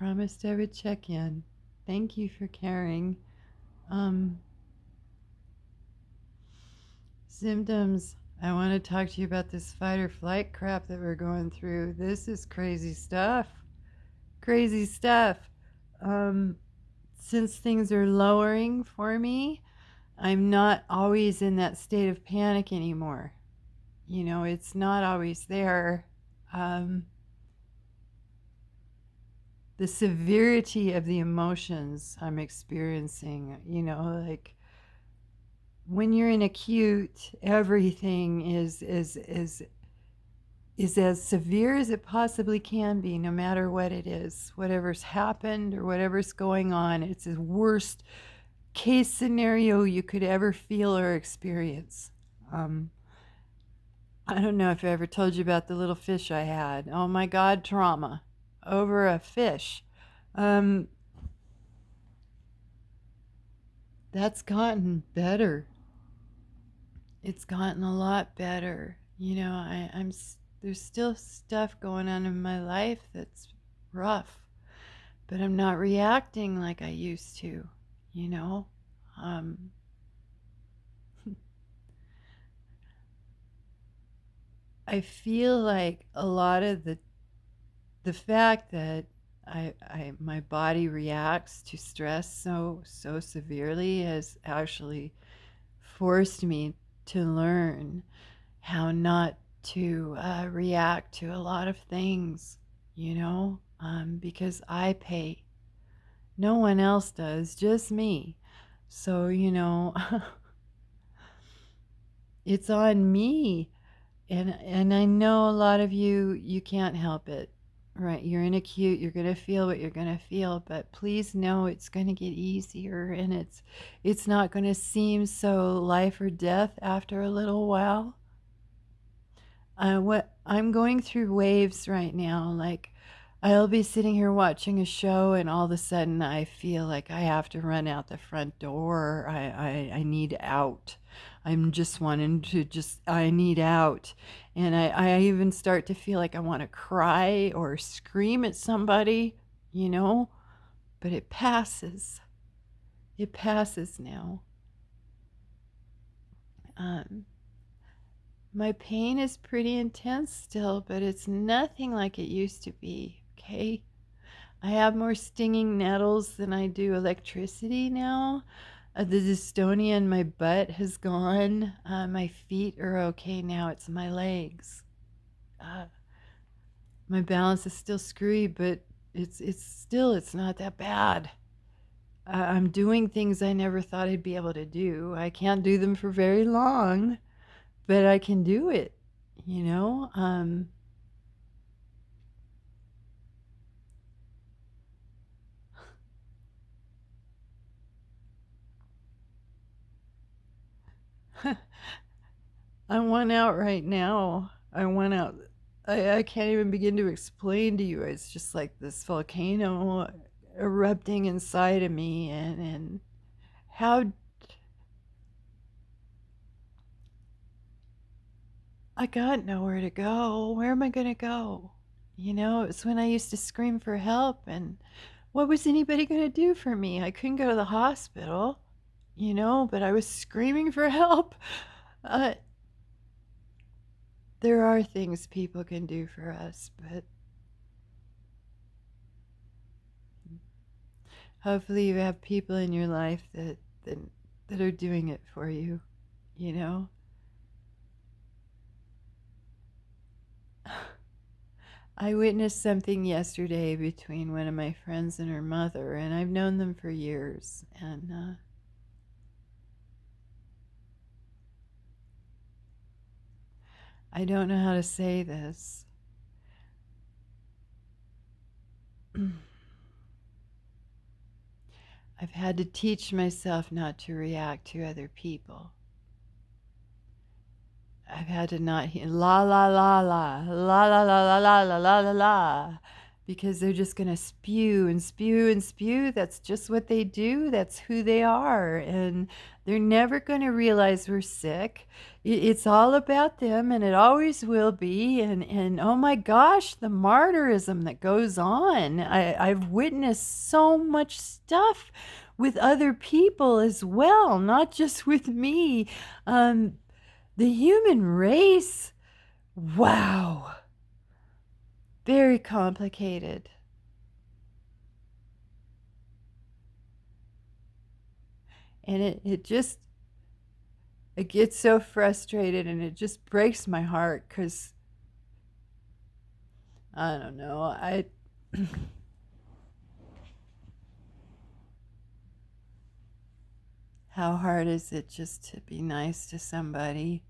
promised I would check in. Thank you for caring. Um, Symptoms. I want to talk to you about this fight or flight crap that we're going through. This is crazy stuff. Crazy stuff. Um, since things are lowering for me, I'm not always in that state of panic anymore. You know, it's not always there. Um, the severity of the emotions I'm experiencing, like when you're in acute, everything is as severe as it possibly can be, no matter what it is, whatever's happened or whatever's going on. It's the worst case scenario you could ever feel or experience. Um, I don't know if I ever told you about the little fish I had. Oh my God, trauma over a fish. Um, that's gotten better. It's gotten a lot better. There's still stuff going on in my life that's rough, but I'm not reacting like I used to, you know. Um, I feel like a lot of the fact that my body reacts to stress so severely has actually forced me to learn how not to react to a lot of things, because I pay. No one else does, just me. So, it's on me. And I know a lot of you can't help it. Right, you're in acute, you're going to feel what you're going to feel, but please know it's going to get easier, and it's not going to seem so life or death after a little while. What I'm going through waves right now. Like, I'll be sitting here watching a show, and all of a sudden I feel like I have to run out the front door. I need out. I'm just wanting to I need out. And I even start to feel like I want to cry or scream at somebody, you know, but it passes. It passes now. Um, My pain is pretty intense still, but it's nothing like it used to be, okay? I have more stinging nettles than I do electricity now. The dystonia in my butt has gone. My feet are okay now. It's my legs. Uh, my balance is still screwy, but it's not that bad. I'm doing things I never thought I'd be able to do. I can't do them for very long, but I can do it, you know? I want out right now. I want out. I can't even begin to explain to you. It's just like this volcano erupting inside of me, and how I got nowhere to go. Where am I going to go? It's when I used to scream for help, and what was anybody going to do for me? I couldn't go to the hospital, but I was screaming for help. Uh, there are things people can do for us, but hopefully you have people in your life that are doing it for you, you know? I witnessed something yesterday between one of my friends and her mother, and I've known them for years, and I don't know how to say this. I've had to teach myself not to react to other people. I've had to not hear la la la la la la la la la la la la la. because they're just going to spew and spew and spew. That's just what they do. That's who they are. And they're never going to realize we're sick. It's all about them, and it always will be. And oh my gosh, the martyrism that goes on. I've witnessed so much stuff with other people as well, not just with me. The human race, wow, very complicated. And it gets so frustrated, and it just breaks my heart because I don't know. How hard is it just to be nice to somebody?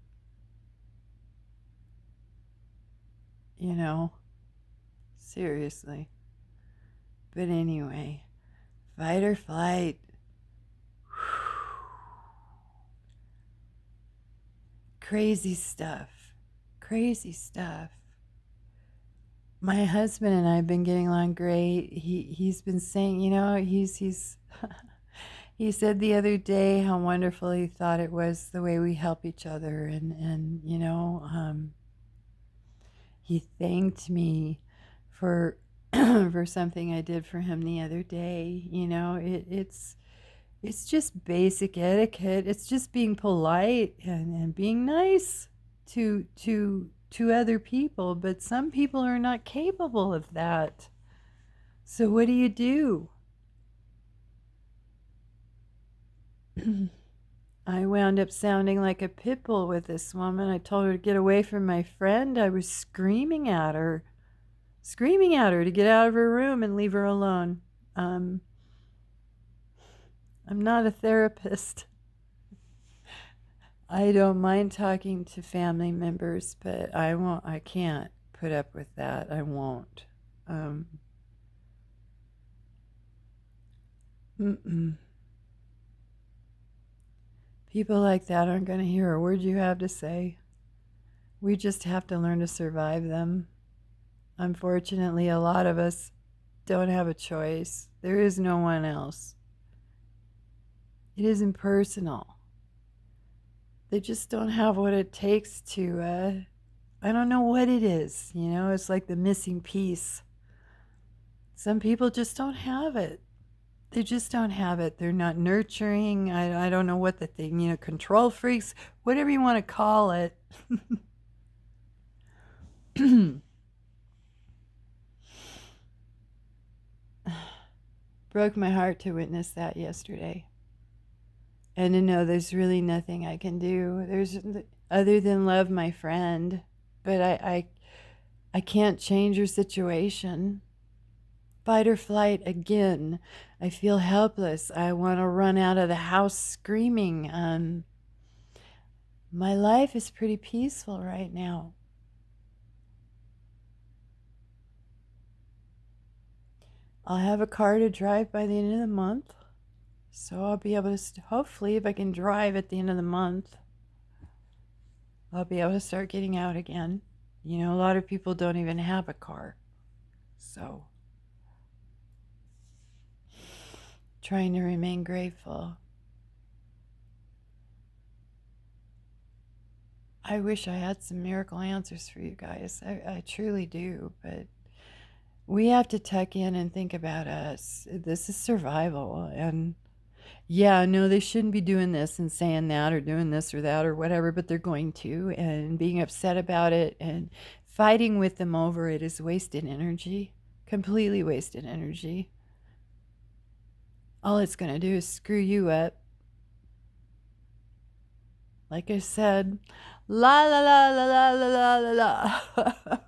You know, seriously. But anyway, fight or flight. Crazy stuff. Crazy stuff. My husband and I have been getting along great. He's been saying, he's he said the other day how wonderful he thought it was the way we help each other, and he thanked me for for something I did for him the other day. It's just basic etiquette. It's just being polite and being nice to other people, but some people are not capable of that. So what do? I wound up sounding like a pit bull with this woman. I told her to get away from my friend. I was screaming at her to get out of her room and leave her alone. I'm not a therapist. I don't mind talking to family members, but I can't put up with that. I won't. People like that aren't going to hear a word you have to say. We just have to learn to survive them. Unfortunately, a lot of us don't have a choice. There is no one else. It isn't personal. They just don't have what it takes to, I don't know what it is. It's like the missing piece. Some people just don't have it. They just don't have it. They're not nurturing. I don't know what the thing, control freaks, whatever you want to call it. Broke my heart to witness that yesterday. And to know there's really nothing I can do. There's other than love my friend. But I can't change her situation. Fight or flight again. I feel helpless. I want to run out of the house screaming. My life is pretty peaceful right now. I'll have a car to drive by the end of the month. So I'll be able to, hopefully, if I can drive at the end of the month, I'll be able to start getting out again. A lot of people don't even have a car. So, trying to remain grateful. I wish I had some miracle answers for you guys. I truly do, but we have to tuck in and think about us. This is survival. And yeah, no, they shouldn't be doing this and saying that or doing this or that or whatever, but they're going to. And being upset about it and fighting with them over it is wasted energy, completely wasted energy. All it's going to do is screw you up. Like I said, la la la la la la la la la.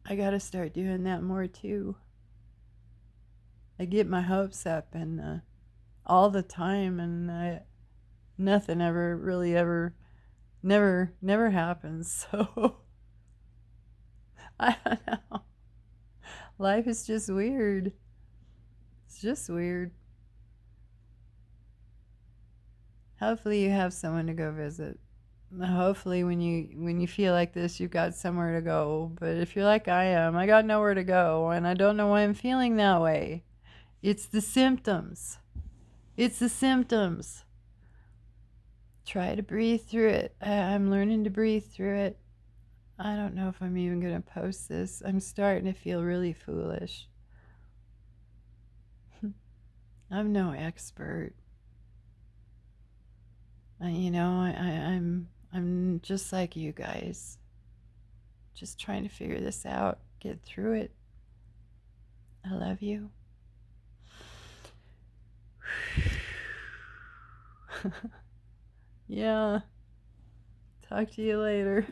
I gotta start doing that more too. I get my hopes up and all the time, and nothing ever really ever never happens. So I don't know. Life is just weird. It's just weird. Hopefully you have someone to go visit. hopefully when you feel like this, you've got somewhere to go. But if you're like I am, I got nowhere to go, and I don't know why I'm feeling that way. It's the symptoms. It's the symptoms. Try to breathe through it. I'm learning to breathe through it. I don't know if I'm even going to post this. I'm starting to feel really foolish. I'm no expert. I'm just like you guys. Just trying to figure this out, get through it. I love you. Yeah. Talk to you later.